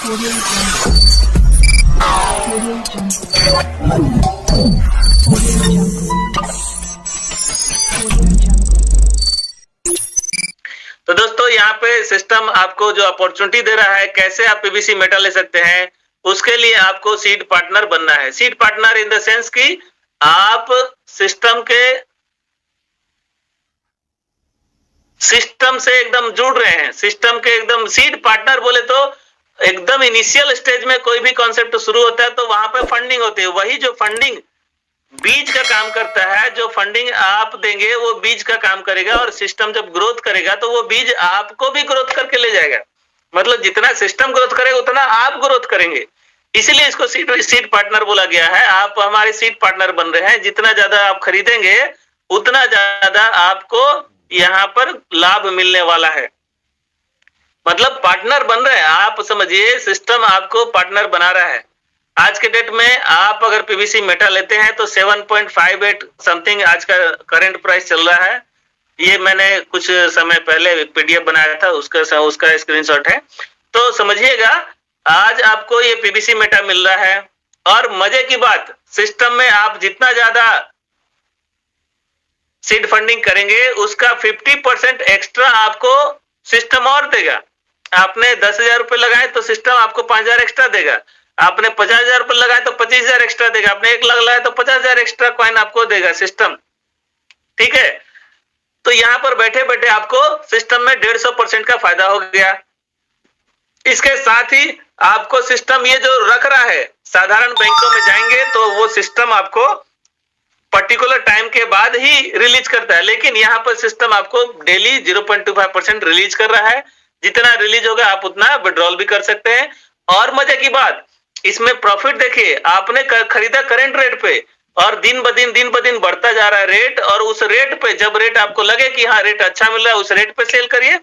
Audio Jungle. Audio Jungle. Audio Jungle. Audio Jungle. तो दोस्तों यहाँ पे सिस्टम आपको जो अपॉर्चुनिटी दे रहा है कैसे आप पीवीसी मेटल ले सकते हैं, उसके लिए आपको सीड पार्टनर बनना है। Seed partner in the sense कि आप सिस्टम से एकदम जुड़ रहे हैं, सिस्टम के एकदम सीड पार्टनर बोले तो एकदम इनिशियल स्टेज में कोई भी कॉन्सेप्ट शुरू होता है तो वहां पे फंडिंग होती है। वही जो फंडिंग बीज का काम करता है, जो फंडिंग आप देंगे वो बीज का काम करेगा, और सिस्टम जब ग्रोथ करेगा तो वो बीज आपको भी ग्रोथ करके ले जाएगा। मतलब जितना सिस्टम ग्रोथ करेगा उतना आप ग्रोथ करेंगे, इसीलिए इसको सीड पार्टनर बोला गया है। आप हमारे सीड पार्टनर बन रहे हैं, जितना ज्यादा आप खरीदेंगे उतना ज्यादा आपको यहाँ पर लाभ मिलने वाला है। मतलब पार्टनर बन रहे हैं आप, समझिए सिस्टम आपको पार्टनर बना रहा है। आज के डेट में आप अगर पीवीसी मेटल लेते हैं तो 7.58 समथिंग आज का करंट प्राइस चल रहा है। ये मैंने कुछ समय पहले पीडीएफ बनाया था, उसका स्क्रीनशॉट है। तो समझिएगा आज आपको ये पीवीसी मेटल मिल रहा है, और मजे की बात सिस्टम में आप जितना ज्यादा सीड फंडिंग करेंगे उसका 50% एक्स्ट्रा आपको सिस्टम और देगा। आपने 10,000 रुपए लगाए तो सिस्टम आपको 5,000 एक्स्ट्रा देगा। आपने 50,000 रुपए लगाए तो 25,000 एक्स्ट्रा देगा। आपने 1 लाख लगाया तो 50,000 एक्स्ट्रा कॉइन आपको देगा सिस्टम। ठीक है, तो यहां पर बैठे बैठे आपको सिस्टम में 150% का फायदा हो गया। इसके साथ ही आपको सिस्टम ये जो रख रहा है, साधारण बैंकों में जाएंगे तो वो सिस्टम आपको पर्टिकुलर टाइम के बाद ही रिलीज करता है, लेकिन यहाँ पर सिस्टम आपको डेली 0.25% रिलीज कर रहा है। जितना रिलीज होगा आप उतना विड्रॉल भी कर सकते हैं। और मजे की बात इसमें प्रॉफिट देखिए, आपने खरीदा करंट रेट पे और दिन ब दिन बढ़ता जा रहा है रेट, और उस रेट पे जब रेट आपको लगे कि हाँ रेट अच्छा मिल रहा है उस रेट पे सेल करिए।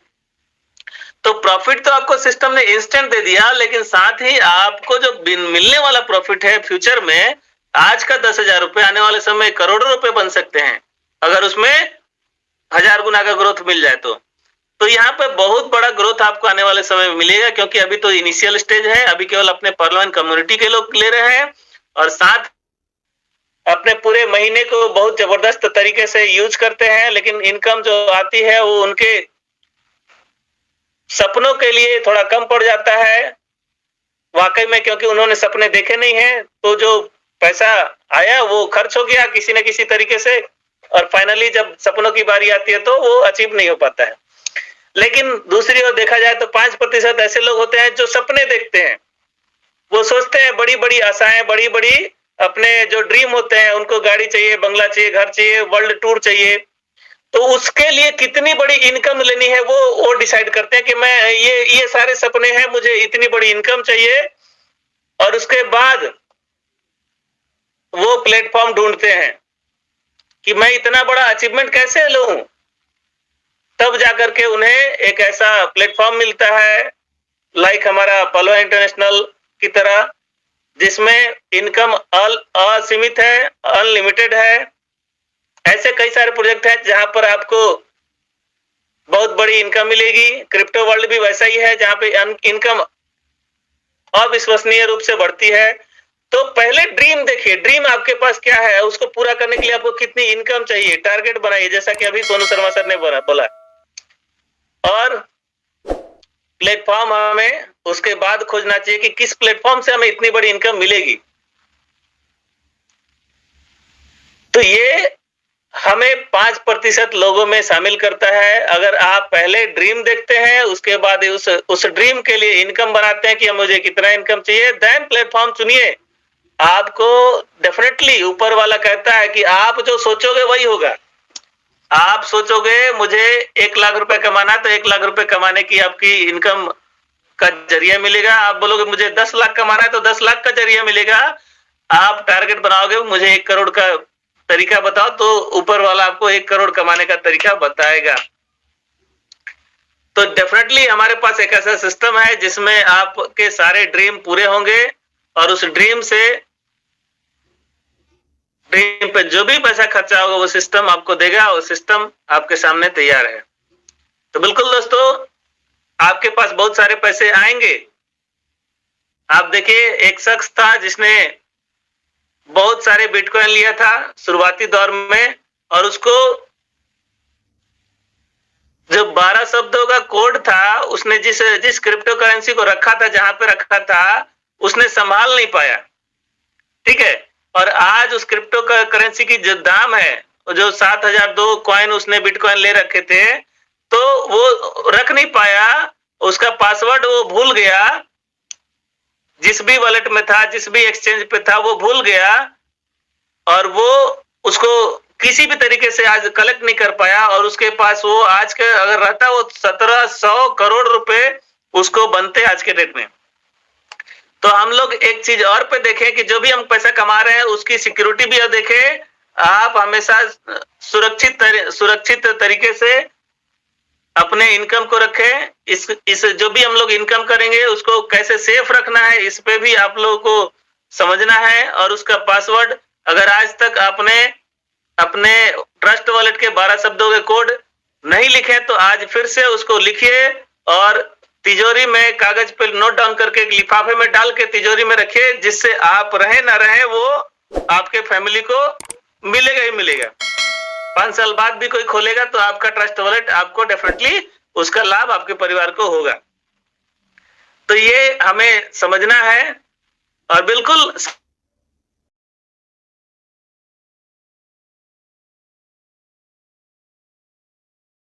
तो प्रॉफिट तो आपको सिस्टम ने इंस्टेंट दे दिया, लेकिन साथ ही आपको जो मिलने वाला प्रॉफिट है फ्यूचर में, आज का 10,000 रुपए आने वाले समय करोड़ों रुपए बन सकते हैं अगर उसमें 1000 गुना का ग्रोथ मिल जाए तो यहाँ पे बहुत बड़ा ग्रोथ आपको आने वाले समय में मिलेगा, क्योंकि अभी तो इनिशियल स्टेज है। अभी केवल अपने परलोन कम्युनिटी के लोग ले रहे हैं, और साथ अपने पूरे महीने को बहुत जबरदस्त तरीके से यूज करते हैं, लेकिन इनकम जो आती है वो उनके सपनों के लिए थोड़ा कम पड़ जाता है वाकई में, क्योंकि उन्होंने सपने देखे नहीं है। तो जो पैसा आया वो खर्च हो गया किसी न किसी तरीके से, और फाइनली जब सपनों की बारी आती है तो वो अचीव नहीं हो पाता है। लेकिन दूसरी ओर देखा जाए तो 5% ऐसे लोग होते हैं जो सपने देखते हैं, वो सोचते हैं बड़ी बड़ी आशाएं, बड़ी बड़ी अपने जो ड्रीम होते हैं, उनको गाड़ी चाहिए, बंगला चाहिए, घर चाहिए, वर्ल्ड टूर चाहिए। तो उसके लिए कितनी बड़ी इनकम लेनी है वो डिसाइड करते हैं कि मैं ये सारे सपने हैं, मुझे इतनी बड़ी इनकम चाहिए, और उसके बाद वो प्लेटफॉर्म ढूंढते हैं कि मैं इतना बड़ा अचीवमेंट कैसे लूं। तब जाकर के उन्हें एक ऐसा प्लेटफॉर्म मिलता है लाइक हमारा पलो इंटरनेशनल की तरह, जिसमें इनकम असीमित है, अनलिमिटेड है। ऐसे कई सारे प्रोजेक्ट हैं जहां पर आपको बहुत बड़ी इनकम मिलेगी। क्रिप्टो वर्ल्ड भी वैसा ही है जहां पे इनकम अविश्वसनीय रूप से बढ़ती है। तो पहले ड्रीम देखिए, ड्रीम आपके पास क्या है, उसको पूरा करने के लिए आपको कितनी इनकम चाहिए, टारगेट बनाइए, जैसा कि अभी सोनू शर्मा सर ने बोला। और प्लेटफॉर्म हमें उसके बाद खोजना चाहिए कि किस प्लेटफॉर्म से हमें इतनी बड़ी इनकम मिलेगी। तो ये हमें 5% लोगों में शामिल करता है। अगर आप पहले ड्रीम देखते हैं, उसके बाद उस ड्रीम के लिए इनकम बनाते हैं कि मुझे कितना इनकम चाहिए, देन प्लेटफॉर्म चुनिए। आपको डेफिनेटली ऊपर वाला कहता है कि आप जो सोचोगे वही होगा। आप सोचोगे मुझे 1 लाख रुपए कमाना, तो 1 लाख रुपए कमाने की आपकी इनकम का जरिया मिलेगा। आप बोलोगे मुझे 10 लाख कमाना है तो 10 लाख का जरिया मिलेगा। आप टारगेट बनाओगे मुझे 1 करोड़ का तरीका बताओ, तो ऊपर वाला आपको 1 करोड़ कमाने का तरीका बताएगा। तो डेफिनेटली हमारे पास एक ऐसा सिस्टम है जिसमें आपके सारे ड्रीम पूरे होंगे, और उस ड्रीम पे जो भी पैसा खर्चा होगा वो सिस्टम आपको देगा, और सिस्टम आपके सामने तैयार है। तो बिल्कुल दोस्तों, आपके पास बहुत सारे पैसे आएंगे, आप देखिए, एक शख्स था जिसने बहुत सारे बिटकॉइन लिया था शुरुआती दौर में, और उसको जो 12 शब्दों का कोड था, उसने जिस क्रिप्टो करेंसी को रखा था, जहां पे रखा था, उसने संभाल नहीं पाया। ठीक है, और आज उस क्रिप्टो करेंसी की जो दाम है, जो 7002 कॉइन उसने बिटकॉइन ले रखे थे, तो वो रख नहीं पाया, उसका पासवर्ड वो भूल गया, जिस भी वॉलेट में था, जिस भी एक्सचेंज पे था, वो भूल गया, और वो उसको किसी भी तरीके से आज कलेक्ट नहीं कर पाया, और उसके पास वो आज के अगर रहता, वो 1700 करोड़ रुपए उसको बनते आज के डेट में। तो हम लोग एक चीज और पे देखें कि जो भी हम पैसा कमा रहे हैं उसकी सिक्योरिटी भी देखें। आप हमेशा सुरक्षित तरीके से अपने इनकम को रखें। इस जो भी हम लोग इनकम करेंगे उसको कैसे सेफ रखना है, इस पे भी आप लोगों को समझना है। और उसका पासवर्ड, अगर आज तक आपने अपने ट्रस्ट वॉलेट के 12 शब्दों के कोड नहीं लिखे तो आज फिर से उसको लिखिए, और तिजोरी में कागज पे नोट डाउन करके लिफाफे में डाल के तिजोरी में रखिए, जिससे आप रहे ना रहे वो आपके फैमिली को मिलेगा ही मिलेगा। 5 साल बाद भी कोई खोलेगा तो आपका ट्रस्ट वॉलेट आपको डेफिनेटली उसका लाभ आपके परिवार को होगा। तो ये हमें समझना है, और बिल्कुल